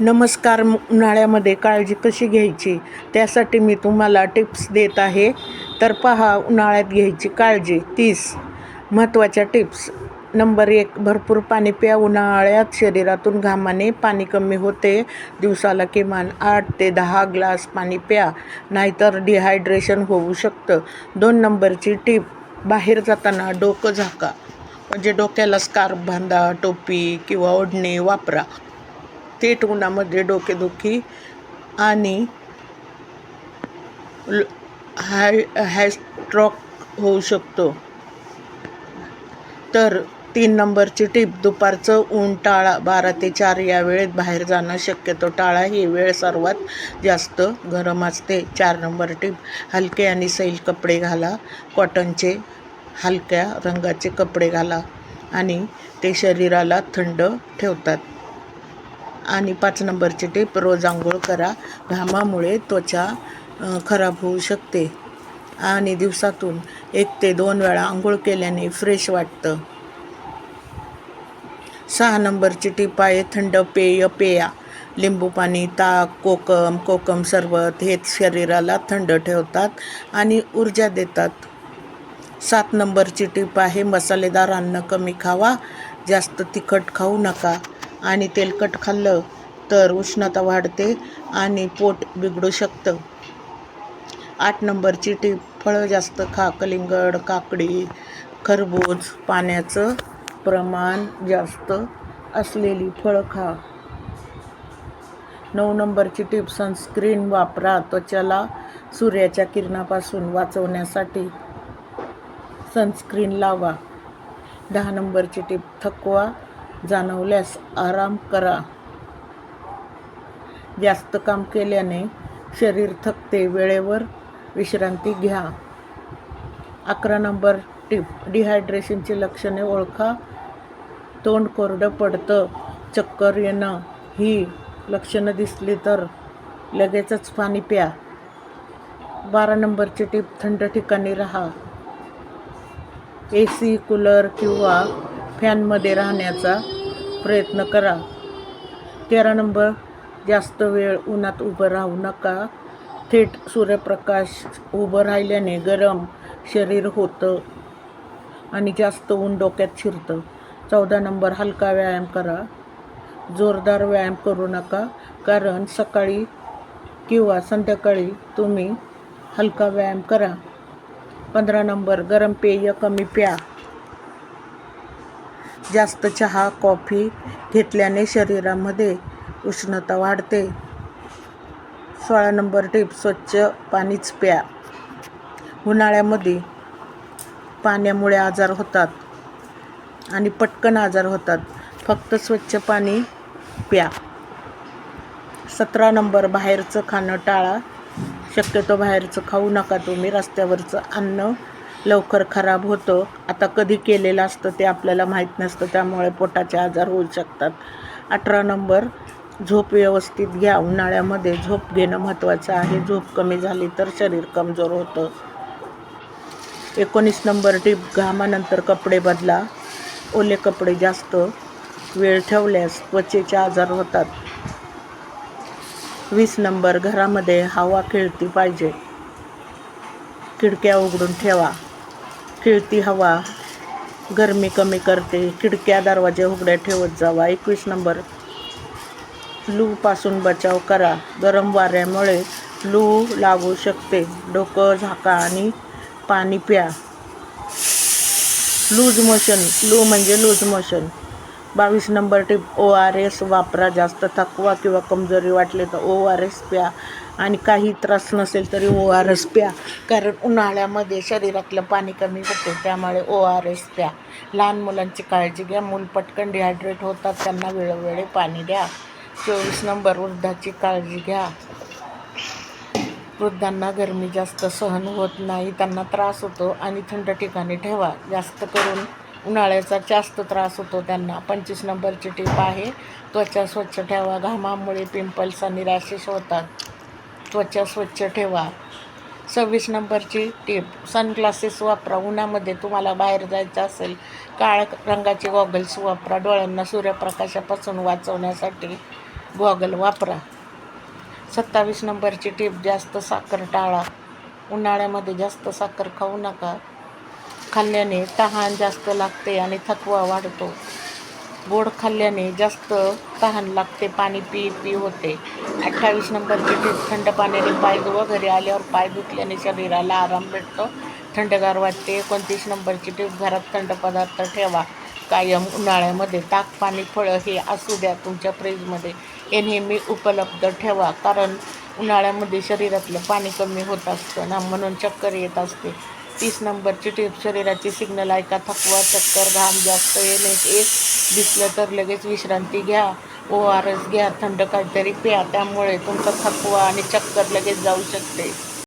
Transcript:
नमस्कार. उन्हाळ्यामध्ये काळजी कशी घ्यायची त्यासाठी मी तुम्हाला टिप्स देत आहे. तर पहा, उन्हाळ्यात घ्यायची काळजी 30 महत्त्वाच्या टिप्स. नंबर 1, भरपूर पाणी प्या. उन्हाळ्यात शरीरातून घामाने पाणी कमी होते. दिवसाला किमान 8 ते 10 ग्लास पाणी प्या, नाहीतर डिहायड्रेशन होऊ शकतं. 2 नंबरची टिप, बाहेर जाताना डोकं झाका, म्हणजे डोक्याला स्कार्फ बांधा, टोपी किंवा ओढणे वापरा. थेट उन्हामध्ये डोकेदुखी आणि हायस्ट्रोक होऊ शकतो. तर 3 नंबरची टीप, दुपारचं ऊन टाळा. 12 ते 4 या वेळेत बाहेर जाणं शक्यतो टाळा. ही वेळ सर्वात जास्त गरम असते. 4 नंबर टीप, हलके आणि सैल कपडे घाला. कॉटनचे हलक्या रंगाचे कपडे घाला आणि ते शरीराला थंड ठेवतात. आणि 5 नंबरची टीप, रोज आंघोळ करा. घामामुळे त्वचा खराब होऊ शकते आणि दिवसातून 1 ते 2 वेळा आंघोळ केल्याने फ्रेश वाटतं. 6 नंबरची टीप आहे, थंड पेय प्या. लिंबू पाणी, ताक, कोकम सरबत हेच शरीराला थंड ठेवतात आणि ऊर्जा देतात. 7 नंबरची टीप आहे, मसालेदार अन्न कमी खावा. जास्त तिखट खाऊ नका आणि तेलकट खाल्लं तर उष्णता वाढते आणि पोट बिघडू शकतं. 8 नंबरची टीप, फळं जास्त खा. कलिंगड, काकडी, खरबूज, पाण्याचं प्रमाण जास्त असलेली फळं खा. 9 नंबरची टीप, सनस्क्रीन वापरा. त्वचाला सूर्याच्या किरणापासून वाचवण्यासाठी सनस्क्रीन लावा. 10 नंबरची टीप, थकवा जाणवल्यास आराम करा. जास्त काम केल्याने शरीर थकते, वेळेवर विश्रांती घ्या. 11 नंबर टीप, डिहायड्रेशनची लक्षणे ओळखा. तोंड कोरडं पडतं, चक्कर येणं ही लक्षणं दिसली तर लगेचच पाणी प्या. 12 नंबरची टीप, थंड ठिकाणी राहा. AC, कूलर किंवा फॅनमध्ये राहण्याचा प्रयत्न करा. 13 नंबर, जास्त वेळ उन्हात उभं राहू नका. थेट सूर्यप्रकाश उभं राहिल्याने गरम शरीर होतं आणि जास्त ऊन डोक्यात शिरतं. 14 नंबर, हलका व्यायाम करा. जोरदार व्यायाम करू नका, कारण सकाळी किंवा संध्याकाळी तुम्ही हलका व्यायाम करा. 15 नंबर, गरम पेय कमी प्या. जास्त चहा, कॉफी घेतल्याने शरीरामध्ये उष्णता वाढते. 16 नंबर टीप, स्वच्छ पाणीच प्या. उन्हाळ्यामध्ये पाण्यामुळे आजार होतात आणि पटकन आजार होतात. फक्त स्वच्छ पाणी प्या. 17 नंबर, बाहेरचं खाणं टाळा. शक्यतो बाहेरचं खाऊ नका तुम्ही. रस्त्यावरचं अन्न लवकर खराब होतं. आता कधी केलेलं असतं ते आपल्याला माहीत नसतं, त्यामुळे पोटाचे आजार होऊ शकतात. 18 नंबर, झोप व्यवस्थित घ्या. उन्हाळ्यामध्ये झोप घेणं महत्त्वाचं आहे. झोप कमी झाली तर शरीर कमजोर होतं. 19 नंबर टीप, घामानंतर कपडे बदला. ओले कपडे जास्त वेळ ठेवल्यास त्वचेचे आजार होतात. 20 नंबर, घरामध्ये हवा खेळती पाहिजे. खिडक्या उघडून ठेवा. खेळती हवा गरमी कमी करते. खिडक्या दरवाजे उघड्या ठेवत जावा. 21 नंबर, लूपासून बचाव करा. गरम वाऱ्यामुळे लू लागू शकते. डोकं झाका आणि पाणी प्या. लू म्हणजे लूज मोशन. 22 नंबर टीप, ORS वापरा. जास्त थकवा किंवा कमजोरी वाटली तर ORS प्या आणि काही त्रास नसेल तरी ORS प्या, कारण उन्हाळ्यामध्ये शरीरातलं पाणी कमी होते, त्यामुळे ORS प्या. लहान मुलांची काळजी घ्या. मूल पटकन डिहायड्रेट होतात, त्यांना वेळोवेळी पाणी द्या. 24 नंबर, वृद्धाची काळजी घ्या. वृद्धांना गरमी जास्त सहन होत नाही, त्यांना त्रास होतो आणि थंड ठिकाणी ठेवा. जास्त करून उन्हाळ्याचा जास्त त्रास होतो त्यांना. 25 नंबरची टीप आहे, त्वचा स्वच्छ ठेवा. घामामुळे पिंपल्स आणि रॅशेस होतात, त्वचा स्वच्छ ठेवा. 26 नंबरची टीप, सनग्लासेस वापरा. उन्हामध्ये तुम्हाला बाहेर जायचं असेल, काळ्या रंगाचे गॉगल्स वापरा. डोळ्यांना सूर्यप्रकाशापासून वाचवण्यासाठी गॉगल वापरा. 27 नंबरची टीप, जास्त साखर टाळा. उन्हाळ्यामध्ये जास्त साखर खाऊ नका. खाल्ल्याने तहान जास्त लागते आणि थकवा वाढतो. गोड खाल्ल्याने जास्त तहान लागते, पाणी पी होते. 28 नंबरची टीप, थंड पाण्याने पाय धुवा. घरी आल्यावर पाय धुतल्याने शरीराला आराम भेटतो, थंडगार वाटते. 29 नंबरची टीप, घरात थंड पदार्थ ठेवा कायम. उन्हाळ्यामध्ये ताक, पाणी, फळं हे असू द्या तुमच्या फ्रीजमध्ये. हे नेहमी उपलब्ध ठेवा, कारण उन्हाळ्यामध्ये शरीरातलं पाणी कमी होत असतं ना, म्हणून चक्कर येत असते. 30 नंबरची टीप, शरीराची सिग्नल ऐका. थकवा, चक्कर, घाम जास्त येणे हे दिसलं तर लगेच विश्रांती घ्या. ORS घ्या, थंड काहीतरी प्या. त्यामुळे तुमचा थकवा आणि चक्कर लगेच जाऊ शकते.